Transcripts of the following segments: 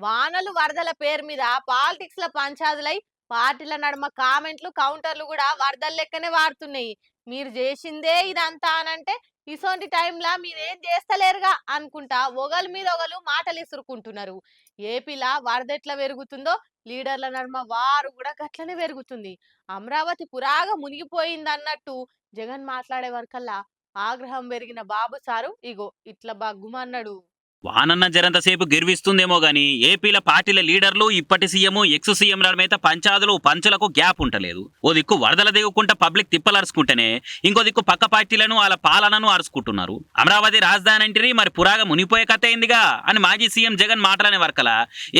వానలు వరదల పేరు మీద పాలిటిక్స్ లో పంచాదులై పార్టీల నడుమ కామెంట్లు కౌంటర్లు కూడా వరదల లెక్కనే వాడుతున్నాయి. మీరు చేసిందే ఇదంతా అనంటే ఇసొంటి టైంలా మీరేం చేస్తలేరుగా అనుకుంటా ఒకరి మీద ఒకరు మాటలు ఇసురుకుంటున్నారు. ఏపీలా వరద ఎట్లా పెరుగుతుందో లీడర్ల నడుమ వారు కూడా గట్లనే పెరుగుతుంది. అమరావతి పురాగా మునిగిపోయింది అన్నట్టు జగన్ మాట్లాడే వరకల్లా ఆగ్రహం పెరిగిన బాబు సారు ఇగో ఇట్లా బగ్గుమన్నాడు. వానన్న జరంతసేపు గిర్విస్తుందేమో గాని ఏపీల పార్టీల లీడర్లు ఇప్పటి సీఎం ఎక్స్ సీఎంల మీద పంచాదులు పంచులకు గ్యాప్ ఉంటలేదు. ఓ దిక్కు వరదల దిగుకుంటా పబ్లిక్ తిప్పలరుచుకుంటేనే ఇంకో దిక్కు పక్క పార్టీలను వాళ్ళ పాలనను అరుచుకుంటున్నారు. అమరావతి రాజధాని అంటిరి మరి పురాగా మునిపోయే కథ అయిందిగా అని మాజీ సీఎం జగన్ మాటలనే వర్కల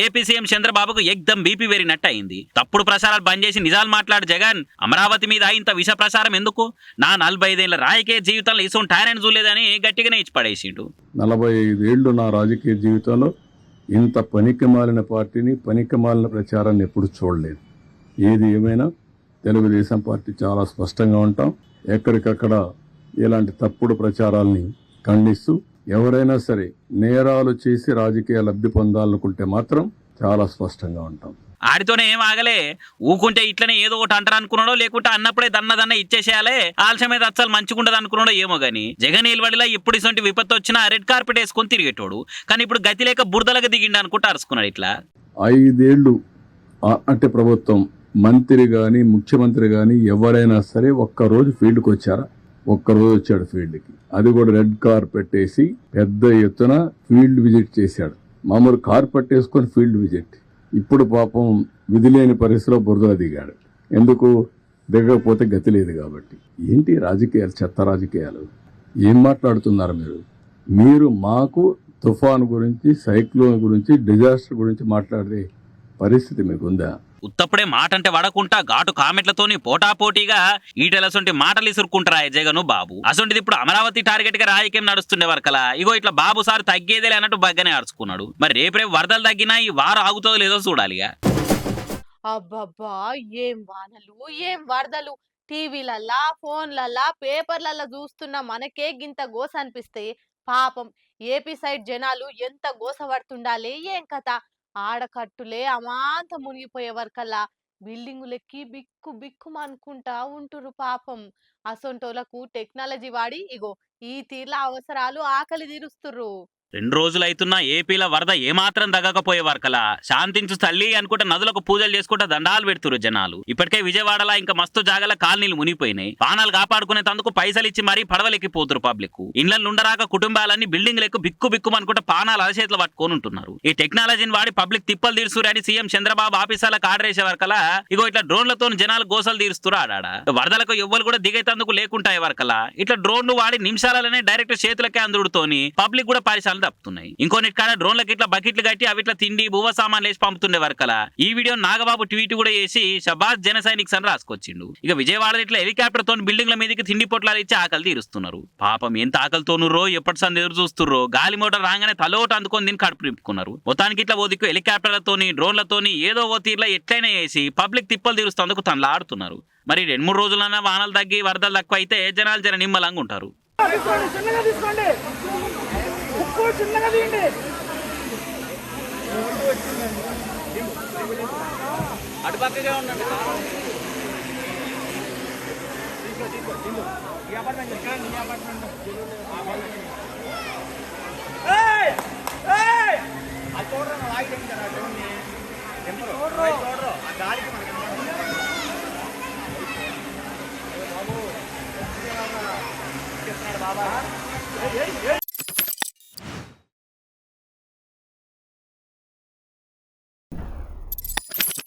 ఏపీ సీఎం చంద్రబాబుకు ఎగ్దం బీపీ వేరినట్టు అయింది. తప్పుడు ప్రచారాలు బంద్ చేసి నిజాలు మాట్లాడు జగన్ అమరావతి మీద ఇంత విష ప్రచారం ఎందుకు? నా 45 ఏళ్ల రాజకీయ జీవితంలో ఇసొంటి టాలెంట్ చూడలేదని గట్టిగానే ఇచ్చి పడేసిండు. 45 ఏళ్ళు నా రాజకీయ జీవితంలో ఇంత పనికిమాలిన పార్టీని పనికిమాలిన ప్రచారాన్ని ఎప్పుడు చూడలేదు. ఏది ఏమైనా తెలుగుదేశం పార్టీ చాలా స్పష్టంగా ఉంటాం. ఎక్కడికక్కడ ఇలాంటి తప్పుడు ప్రచారాల్ని ఖండిస్తూ ఎవరైనా సరే నేరాలు చేసి రాజకీయ లబ్ధి పొందాలనుకుంటే మాత్రం చాలా స్పష్టంగా ఉంటాం. ఆడితోనే ఏం ఆగలే, ఊకుంటే ఇట్లనే ఏదో ఒకటి అంటారు అనుకున్నాడో లేకుంటే అన్నప్పుడే దన్న ఇచ్చేసేయాలే ఆలస్యం మీద అచ్చలు మంచిగుండదు అనుకున్నాడో ఏమో గానీ జగన్ నిలబడిలా ఎప్పుడు ఇటువంటి విపత్తు వచ్చినా రెడ్ కార్పెట్ వేసుకొని తిరిగేటోడు. కానీ ఇప్పుడు గతి లేక బురదలకు దిగిండు అనుకుంటా అరుచుకున్నాడు. ఇట్లా 5 ఏళ్ళు అంటే ప్రభుత్వం మంత్రి గాని ముఖ్యమంత్రి గాని ఎవరైనా సరే ఒక్కరోజు ఫీల్డ్కి వచ్చారా? ఒక్కరోజు వచ్చాడు ఫీల్డ్కి, అది కూడా రెడ్ కార్పెట్ వేసి పెద్ద ఎత్తున ఫీల్డ్ విజిట్ చేశాడు. మామూలు కార్పెట్ వేసుకొని ఫీల్డ్ విజిట్. ఇప్పుడు పాపం విధి లేని పరిస్థితిలో బురదలో దిగాడు. ఎందుకు దిగకపోతే గతి లేదు కాబట్టి. ఏంటి రాజకీయాలు, చెత్త రాజకీయాలు? ఏం మాట్లాడుతున్నారు మీరు? మీరు మాకు తుఫాను గురించి, సైక్లోన్ గురించి, డిజాస్టర్ గురించి మాట్లాడే పరిస్థితి మీకుందా? ఉత్తప్పుడే మాట అంటే వడకుంటా ఘాటు కామెంట్లతోని పోటాపోటీగా ఈటెలసొంటి మాటలు ఇసురుకుంటారా జగను బాబు. అసొంటిది ఇప్పుడు అమరావతి టార్గెట్ గా రాజకీయం నడుస్తుండే వరకలా ఇగో ఇట్లా బాబు సార్ తగ్గేదేలే అన్నట్టు బగ్గనే అరుచుకున్నాడు. మరి రేపు వరదలు తగ్గినా ఈ వారం ఆగుతుందో లేదో చూడాలిగా. అబ్బబ్బా, ఏం వానలు ఏం వరదలు! టీవీలల్లా ఫోన్లల్లా పేపర్లల్లా చూస్తున్న మనకే గింత గోస అనిపిస్తే పాపం ఏపీ సైడ్ జనాలు ఎంత గోస పడుతుండాలి ఏం కథ. ఆడకట్టులే అమాంత మునిగిపోయే వరకల్లా బిల్డింగులెక్కి బిక్కు బిక్కుమనుకుంటా ఉంటురు పాపం. అసొంటోలకు టెక్నాలజీ వాడి ఇగో ఈ తీర్ల అవసరాలు ఆకలి తీరుస్తుర్రు. 2 రోజులైతున్నా ఏపీలో వరద ఏమాత్రం తగ్గకపోయే వరకలా శాంతించు తల్లి అనుకుంటే నదులకు పూజలు చేసుకుంటే దండాలు పెడుతురు జనాలు. ఇప్పటికే విజయవాడలా ఇంకా మస్తు జాగల కాలనీలు మునిగిపోయినాయి. పానాలు కాపాడుకునేందుకు పైసలు ఇచ్చి మరీ పడవలెక్కిపోతురు పబ్లిక్. ఇళ్లను ఉండరాక కుటుంబాలన్నీ బిల్డింగ్లకు బిక్కు బిక్కు అనుకుంటే పానాలు అరచేతులు పట్టుకొని ఉంటున్నారు. ఈ టెక్నాలజీని వాడి పబ్లిక్ తిప్పలు తీరుస్తురని సీఎం చంద్రబాబు ఆఫీసర్లకు ఆర్డర్ వేసే వరకలా ఇగో ఇట్లా డ్రోన్లతో జనాలు గోసలు తీరుస్తురు. ఆడాడ వరదలకు ఎవ్వరు కూడా దిగేతందుకు లేకుంటాయి వరకలా ఇట్లా డ్రోన్లు వాడి నిమిషాలనే డైరెక్ట్ చేతులకే అందుడుతోని పబ్లిక్ కూడా పరిశాలు తప్పుతున్నాయి. ఇంకొన్నిటి కాడ డ్రోన్లకి ఇట్లా బకెట్లు కట్టి అవి ఇట్లా తిండి భూవ సామాన్లు వేసి పంపుతుండే వరకలా ఈ వీడియో నాగబాబు ట్వీట్ కూడా చేసి షబాజ్ జన సైనిక్స్ అని రాసుకొచ్చిండు. ఇక విజయవాడ ఇట్లా హెలికాప్టర్ తో బిల్డింగ్ల మీదకి తిండి పొట్లాలు ఇచ్చి ఆకలి తీరుస్తున్నారు. పాపం ఎంత ఆకలితోనుర్రో ఎప్పటి సంది ఎదురు చూస్తుర్రో. గాలి మోటార్ రాగానే తలోట అందుకొని దీన్ని కడుపు నింపుకున్నారు. మొత్తానికి ఇట్లా ఓ దిక్కు హెలికాప్టర్లతోని డ్రోన్లతోని ఏదో ఓ తీర్లా ఎట్లయినా వేసి పబ్లిక్ తిప్పలు తీరుస్తేందుకు తనలాడుతున్నారు. మరి 2-3 రోజులన్నా వానలు తగ్గి వరదలు తక్కువ అయితే జనాలు జర నిమ్మలంగా ఉంటారు. చిన్నగా తీయండి. అటుపక్కగా ఉండండి. బాబా